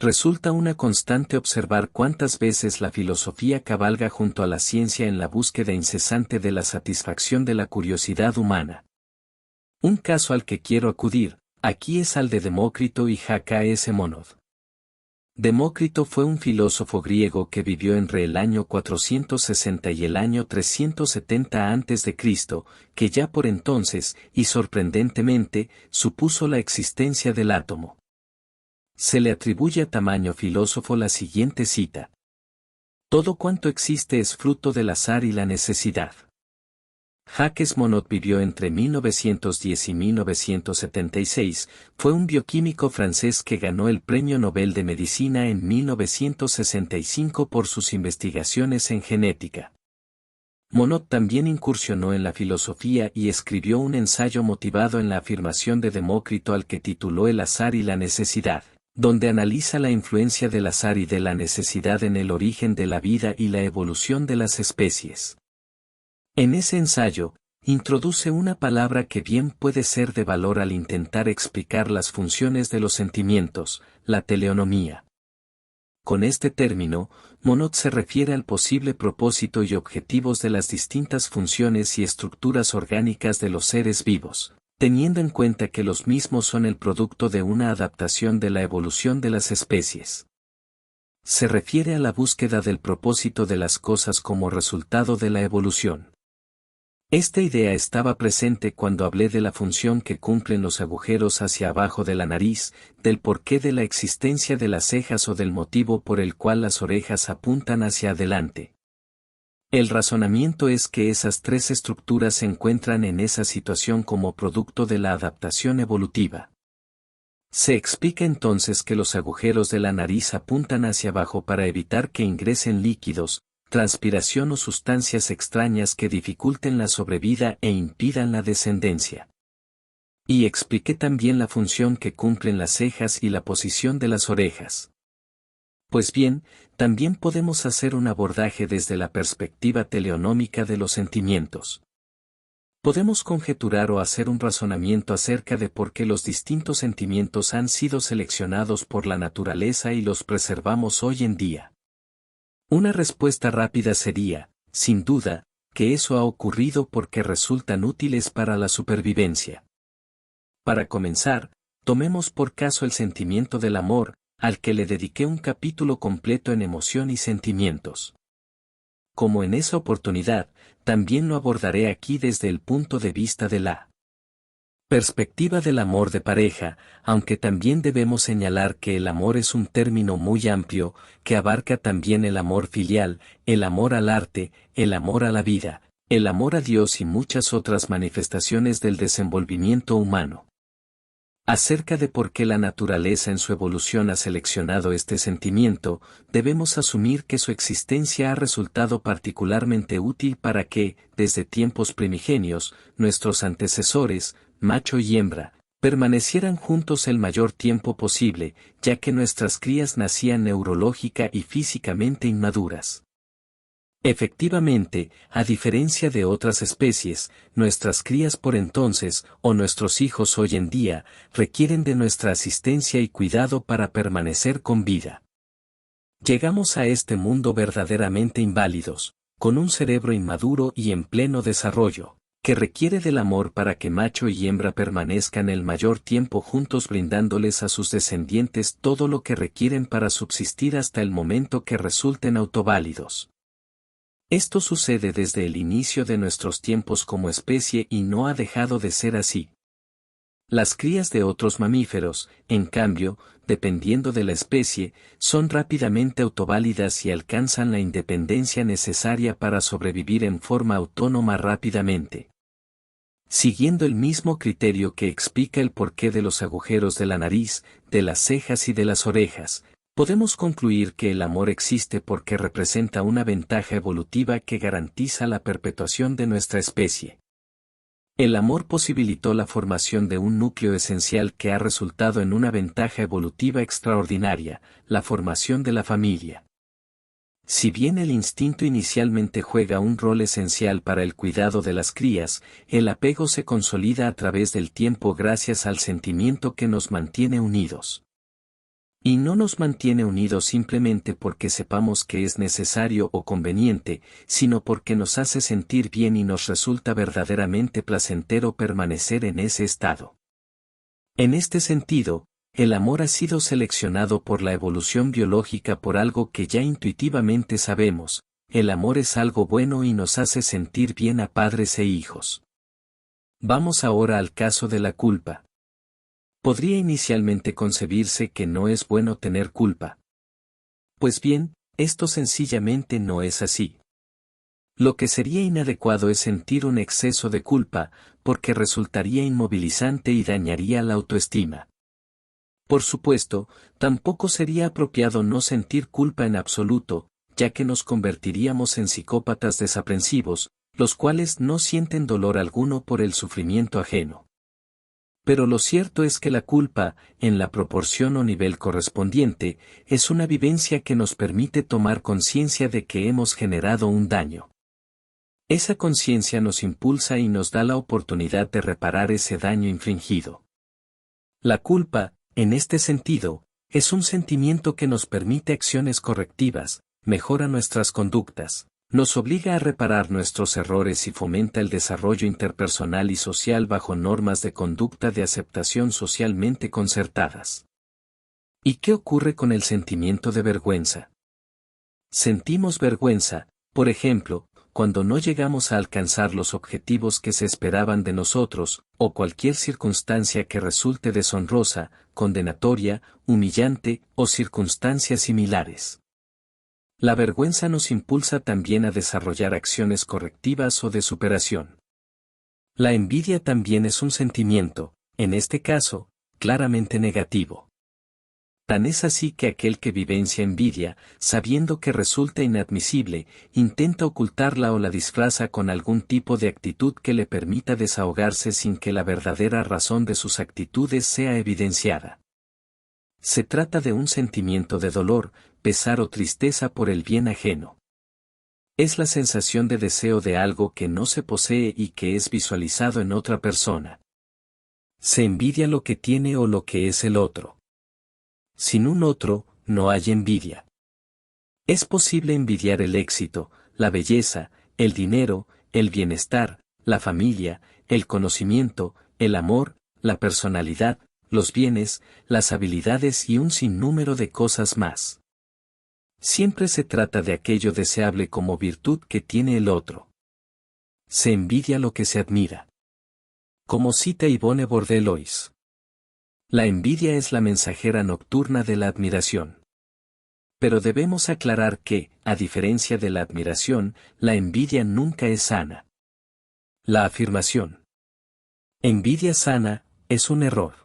Resulta una constante observar cuántas veces la filosofía cabalga junto a la ciencia en la búsqueda incesante de la satisfacción de la curiosidad humana. Un caso al que quiero acudir, aquí es al de Demócrito y J.K.S. Monod. Demócrito fue un filósofo griego que vivió entre el año 460 y el año 370 a.C., que ya por entonces, y sorprendentemente, supuso la existencia del átomo. Se le atribuye a tamaño filósofo la siguiente cita: todo cuanto existe es fruto del azar y la necesidad. Jacques Monod vivió entre 1910 y 1976, fue un bioquímico francés que ganó el Premio Nobel de Medicina en 1965 por sus investigaciones en genética. Monod también incursionó en la filosofía y escribió un ensayo motivado en la afirmación de Demócrito al que tituló El azar y la necesidad, donde analiza la influencia del azar y de la necesidad en el origen de la vida y la evolución de las especies. En ese ensayo, introduce una palabra que bien puede ser de valor al intentar explicar las funciones de los sentimientos, la teleonomía. Con este término, Monod se refiere al posible propósito y objetivos de las distintas funciones y estructuras orgánicas de los seres vivos, teniendo en cuenta que los mismos son el producto de una adaptación de la evolución de las especies. Se refiere a la búsqueda del propósito de las cosas como resultado de la evolución. Esta idea estaba presente cuando hablé de la función que cumplen los agujeros hacia abajo de la nariz, del porqué de la existencia de las cejas o del motivo por el cual las orejas apuntan hacia adelante. El razonamiento es que esas tres estructuras se encuentran en esa situación como producto de la adaptación evolutiva. Se explica entonces que los agujeros de la nariz apuntan hacia abajo para evitar que ingresen líquidos, transpiración o sustancias extrañas que dificulten la sobrevida e impidan la descendencia. Y expliqué también la función que cumplen las cejas y la posición de las orejas. Pues bien, también podemos hacer un abordaje desde la perspectiva teleonómica de los sentimientos. Podemos conjeturar o hacer un razonamiento acerca de por qué los distintos sentimientos han sido seleccionados por la naturaleza y los preservamos hoy en día. Una respuesta rápida sería, sin duda, que eso ha ocurrido porque resultan útiles para la supervivencia. Para comenzar, tomemos por caso el sentimiento del amor, al que le dediqué un capítulo completo en emoción y sentimientos. Como en esa oportunidad, también lo abordaré aquí desde el punto de vista de la perspectiva del amor de pareja, aunque también debemos señalar que el amor es un término muy amplio, que abarca también el amor filial, el amor al arte, el amor a la vida, el amor a Dios y muchas otras manifestaciones del desenvolvimiento humano. Acerca de por qué la naturaleza en su evolución ha seleccionado este sentimiento, debemos asumir que su existencia ha resultado particularmente útil para que, desde tiempos primigenios, nuestros antecesores, macho y hembra, permanecieran juntos el mayor tiempo posible, ya que nuestras crías nacían neurológica y físicamente inmaduras. Efectivamente, a diferencia de otras especies, nuestras crías por entonces, o nuestros hijos hoy en día, requieren de nuestra asistencia y cuidado para permanecer con vida. Llegamos a este mundo verdaderamente inválidos, con un cerebro inmaduro y en pleno desarrollo, que requiere del amor para que macho y hembra permanezcan el mayor tiempo juntos, brindándoles a sus descendientes todo lo que requieren para subsistir hasta el momento que resulten autoválidos. Esto sucede desde el inicio de nuestros tiempos como especie y no ha dejado de ser así. Las crías de otros mamíferos, en cambio, dependiendo de la especie, son rápidamente autoválidas y alcanzan la independencia necesaria para sobrevivir en forma autónoma rápidamente. Siguiendo el mismo criterio que explica el porqué de los agujeros de la nariz, de las cejas y de las orejas, podemos concluir que el amor existe porque representa una ventaja evolutiva que garantiza la perpetuación de nuestra especie. El amor posibilitó la formación de un núcleo esencial que ha resultado en una ventaja evolutiva extraordinaria, la formación de la familia. Si bien el instinto inicialmente juega un rol esencial para el cuidado de las crías, el apego se consolida a través del tiempo gracias al sentimiento que nos mantiene unidos. Y no nos mantiene unidos simplemente porque sepamos que es necesario o conveniente, sino porque nos hace sentir bien y nos resulta verdaderamente placentero permanecer en ese estado. En este sentido, el amor ha sido seleccionado por la evolución biológica por algo que ya intuitivamente sabemos: el amor es algo bueno y nos hace sentir bien a padres e hijos. Vamos ahora al caso de la culpa. Podría inicialmente concebirse que no es bueno tener culpa. Pues bien, esto sencillamente no es así. Lo que sería inadecuado es sentir un exceso de culpa, porque resultaría inmovilizante y dañaría la autoestima. Por supuesto, tampoco sería apropiado no sentir culpa en absoluto, ya que nos convertiríamos en psicópatas desaprensivos, los cuales no sienten dolor alguno por el sufrimiento ajeno. Pero lo cierto es que la culpa, en la proporción o nivel correspondiente, es una vivencia que nos permite tomar conciencia de que hemos generado un daño. Esa conciencia nos impulsa y nos da la oportunidad de reparar ese daño infligido. La culpa, en este sentido, es un sentimiento que nos permite acciones correctivas, mejora nuestras conductas, nos obliga a reparar nuestros errores y fomenta el desarrollo interpersonal y social bajo normas de conducta de aceptación socialmente concertadas. ¿Y qué ocurre con el sentimiento de vergüenza? Sentimos vergüenza, por ejemplo, cuando no llegamos a alcanzar los objetivos que se esperaban de nosotros, o cualquier circunstancia que resulte deshonrosa, condenatoria, humillante, o circunstancias similares. La vergüenza nos impulsa también a desarrollar acciones correctivas o de superación. La envidia también es un sentimiento, en este caso, claramente negativo. Tan es así que aquel que vivencia envidia, sabiendo que resulta inadmisible, intenta ocultarla o la disfraza con algún tipo de actitud que le permita desahogarse sin que la verdadera razón de sus actitudes sea evidenciada. Se trata de un sentimiento de dolor, pesar o tristeza por el bien ajeno. Es la sensación de deseo de algo que no se posee y que es visualizado en otra persona. Se envidia lo que tiene o lo que es el otro. Sin un otro, no hay envidia. Es posible envidiar el éxito, la belleza, el dinero, el bienestar, la familia, el conocimiento, el amor, la personalidad, los bienes, las habilidades y un sinnúmero de cosas más. Siempre se trata de aquello deseable como virtud que tiene el otro. Se envidia lo que se admira. Como cita Yvonne Bordelois. La envidia es la mensajera nocturna de la admiración. Pero debemos aclarar que, a diferencia de la admiración, la envidia nunca es sana. La afirmación envidia sana es un error.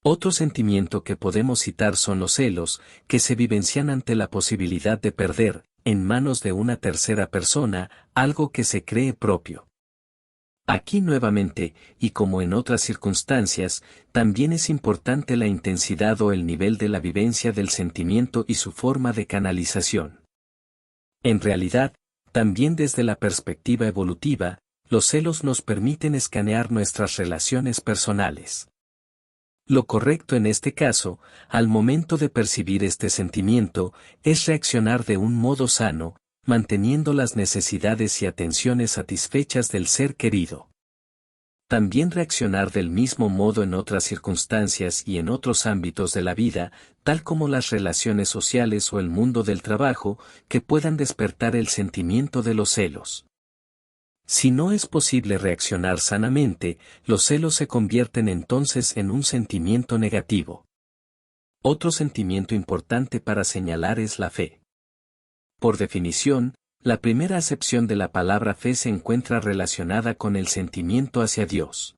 Otro sentimiento que podemos citar son los celos, que se vivencian ante la posibilidad de perder, en manos de una tercera persona, algo que se cree propio. Aquí nuevamente, y como en otras circunstancias, también es importante la intensidad o el nivel de la vivencia del sentimiento y su forma de canalización. En realidad, también desde la perspectiva evolutiva, los celos nos permiten escanear nuestras relaciones personales. Lo correcto en este caso, al momento de percibir este sentimiento, es reaccionar de un modo sano, manteniendo las necesidades y atenciones satisfechas del ser querido. También reaccionar del mismo modo en otras circunstancias y en otros ámbitos de la vida, tal como las relaciones sociales o el mundo del trabajo, que puedan despertar el sentimiento de los celos. Si no es posible reaccionar sanamente, los celos se convierten entonces en un sentimiento negativo. Otro sentimiento importante para señalar es la fe. Por definición, la primera acepción de la palabra fe se encuentra relacionada con el sentimiento hacia Dios.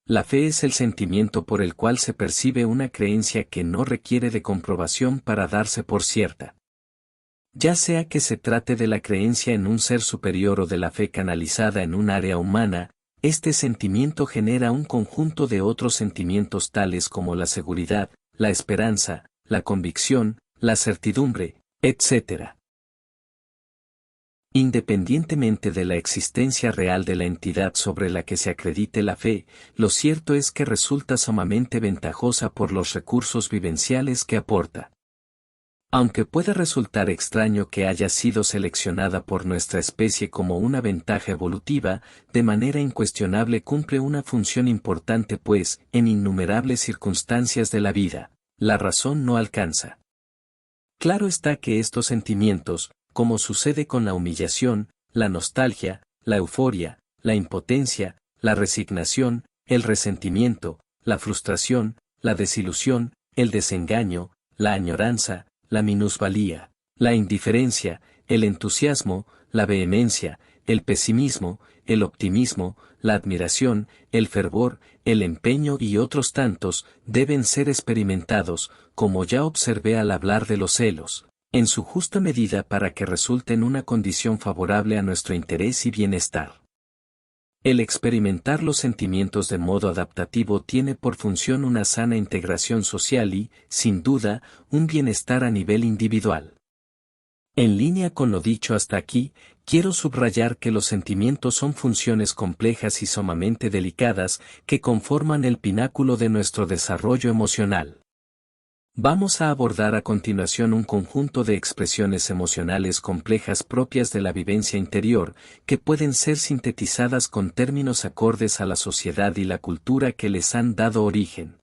La fe es el sentimiento por el cual se percibe una creencia que no requiere de comprobación para darse por cierta. Ya sea que se trate de la creencia en un ser superior o de la fe canalizada en un área humana, este sentimiento genera un conjunto de otros sentimientos tales como la seguridad, la esperanza, la convicción, la certidumbre, etc. Independientemente de la existencia real de la entidad sobre la que se acredite la fe, lo cierto es que resulta sumamente ventajosa por los recursos vivenciales que aporta. Aunque puede resultar extraño que haya sido seleccionada por nuestra especie como una ventaja evolutiva, de manera incuestionable cumple una función importante pues, en innumerables circunstancias de la vida, la razón no alcanza. Claro está que estos sentimientos, como sucede con la humillación, la nostalgia, la euforia, la impotencia, la resignación, el resentimiento, la frustración, la desilusión, el desengaño, la añoranza, la minusvalía, la indiferencia, el entusiasmo, la vehemencia, el pesimismo, el optimismo, la admiración, el fervor, el empeño y otros tantos, deben ser experimentados, como ya observé al hablar de los celos, en su justa medida para que resulten una condición favorable a nuestro interés y bienestar. El experimentar los sentimientos de modo adaptativo tiene por función una sana integración social y, sin duda, un bienestar a nivel individual. En línea con lo dicho hasta aquí, quiero subrayar que los sentimientos son funciones complejas y sumamente delicadas que conforman el pináculo de nuestro desarrollo emocional. Vamos a abordar a continuación un conjunto de expresiones emocionales complejas propias de la vivencia interior, que pueden ser sintetizadas con términos acordes a la sociedad y la cultura que les han dado origen.